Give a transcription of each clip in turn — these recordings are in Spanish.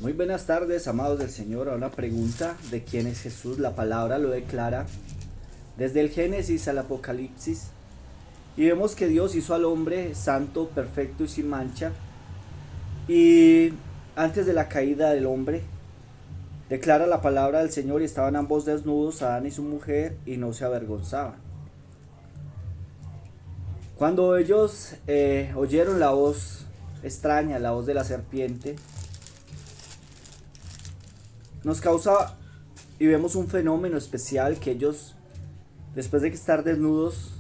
Muy buenas tardes, amados del Señor. A una pregunta de quién es Jesús, la palabra lo declara desde el Génesis al Apocalipsis. Y vemos que Dios hizo al hombre santo, perfecto y sin mancha. Y antes de la caída del hombre, declara la palabra del Señor y estaban ambos desnudos, Adán y su mujer, y no se avergonzaban. Cuando ellos oyeron la voz extraña, la voz de la serpiente, nos causa y vemos un fenómeno especial que ellos, después de estar desnudos,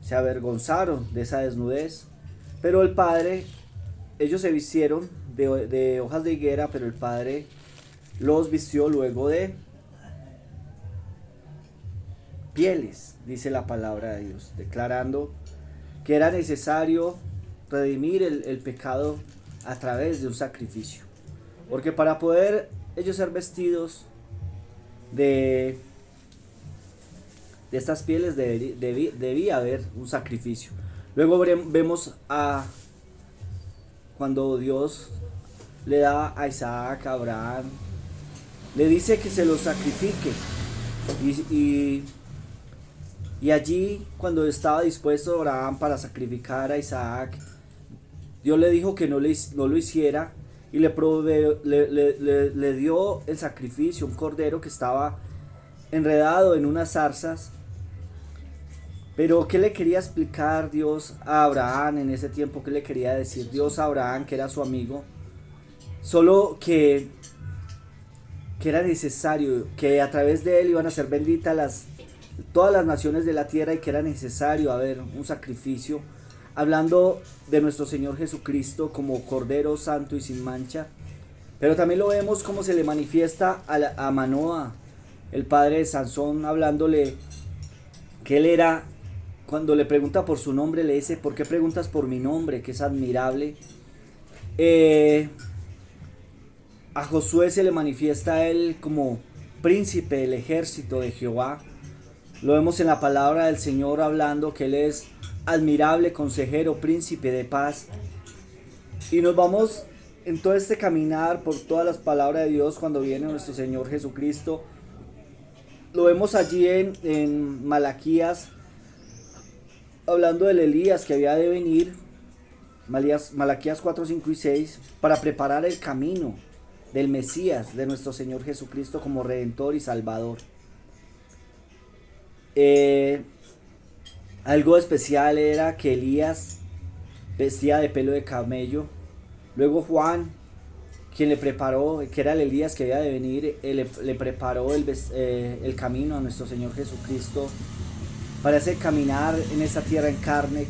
se avergonzaron de esa desnudez. Pero el Padre, ellos se vistieron de hojas de higuera, pero el Padre los vistió luego de pieles, dice la palabra de Dios, declarando que era necesario redimir el pecado a través de un sacrificio. Porque para poder ellos ser vestidos de estas pieles debía haber un sacrificio. Luego vemos a cuando Dios le da a Isaac, a Abraham, le dice que se lo sacrifique. Y allí, cuando estaba dispuesto Abraham para sacrificar a Isaac, Dios le dijo que no lo hiciera y le dio el sacrificio, un cordero que estaba enredado en unas zarzas. Pero ¿qué le quería explicar Dios a Abraham en ese tiempo? ¿Qué le quería decir Dios a Abraham, que era su amigo? Solo que era necesario, que a través de él iban a ser benditas todas las naciones de la tierra, y que era necesario haber un sacrificio, hablando de nuestro Señor Jesucristo como Cordero Santo y sin mancha. Pero también lo vemos como se le manifiesta a Manoah, el padre de Sansón, hablándole que él era, cuando le pregunta por su nombre, le dice: ¿por qué preguntas por mi nombre, que es admirable? A Josué se le manifiesta a él como príncipe del ejército de Jehová. Lo vemos en la palabra del Señor hablando que él es admirable consejero, príncipe de paz. Y nos vamos en todo este caminar por todas las palabras de Dios cuando viene nuestro Señor Jesucristo. Lo vemos allí en Malaquías, hablando del Elías que había de venir, Malaquías 4, 5 y 6, para preparar el camino del Mesías, de nuestro Señor Jesucristo como Redentor y Salvador. Algo especial era que Elías vestía de pelo de camello. Luego Juan, quien le preparó, que era el Elías que había de venir, le preparó el camino a nuestro Señor Jesucristo para hacer caminar en esa tierra en carne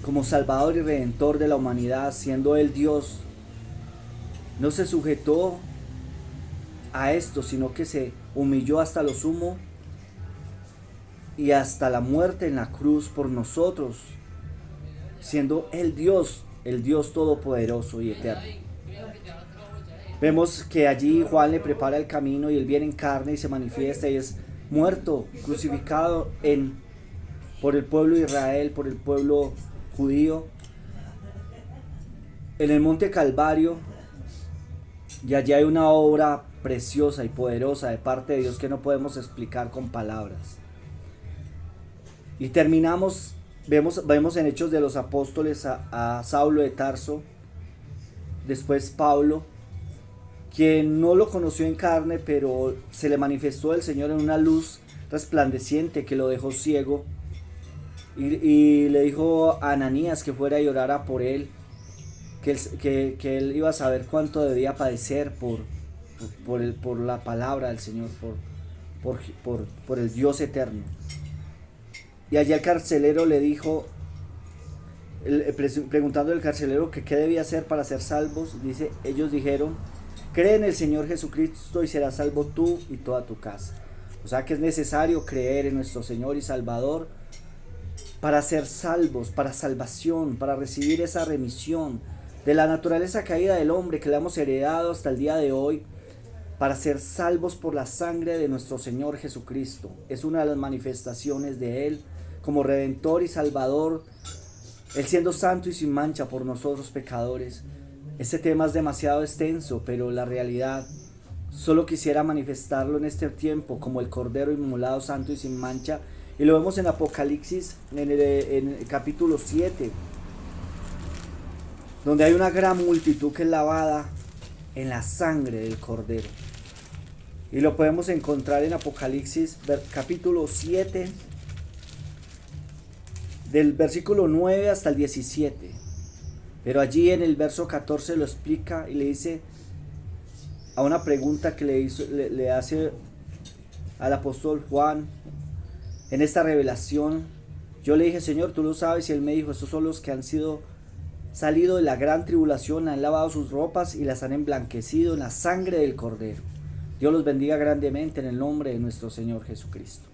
como Salvador y Redentor de la humanidad, siendo Él Dios. No se sujetó a esto, sino que se humilló hasta lo sumo y hasta la muerte en la cruz por nosotros, siendo el Dios todopoderoso y eterno. Vemos que allí Juan le prepara el camino y él viene en carne y se manifiesta y es muerto, crucificado por el pueblo de Israel, por el pueblo judío, en el monte Calvario. Y allí hay una obra preciosa y poderosa de parte de Dios que no podemos explicar con palabras. Y terminamos, vemos en Hechos de los Apóstoles a Saulo de Tarso, después Pablo, quien no lo conoció en carne, pero se le manifestó el Señor en una luz resplandeciente que lo dejó ciego, y le dijo a Ananías que fuera y orara por él, que él iba a saber cuánto debía padecer por la palabra del Señor, por el Dios eterno. Y allá el carcelero le dijo, preguntando al carcelero que qué debía hacer para ser salvos, ellos dijeron: cree en el Señor Jesucristo y serás salvo tú y toda tu casa. O sea que es necesario creer en nuestro Señor y Salvador para ser salvos, para salvación, para recibir esa remisión de la naturaleza caída del hombre que le hemos heredado hasta el día de hoy, para ser salvos por la sangre de nuestro Señor Jesucristo. Es una de las manifestaciones de Él como Redentor y Salvador, Él siendo santo y sin mancha por nosotros pecadores. Este tema es demasiado extenso, pero la realidad solo quisiera manifestarlo en este tiempo como el Cordero inmolado, santo y sin mancha. Y lo vemos en Apocalipsis, en el capítulo 7, donde hay una gran multitud que es lavada en la sangre del Cordero. Y lo podemos encontrar en Apocalipsis capítulo 7, del versículo 9 hasta el 17. Pero allí en el verso 14 lo explica y le dice a una pregunta que le hace al apóstol Juan en esta revelación. Yo le dije, Señor, tú lo sabes, y él me dijo, estos son los que han salido de la gran tribulación, han lavado sus ropas y las han emblanquecido en la sangre del Cordero. Dios los bendiga grandemente en el nombre de nuestro Señor Jesucristo.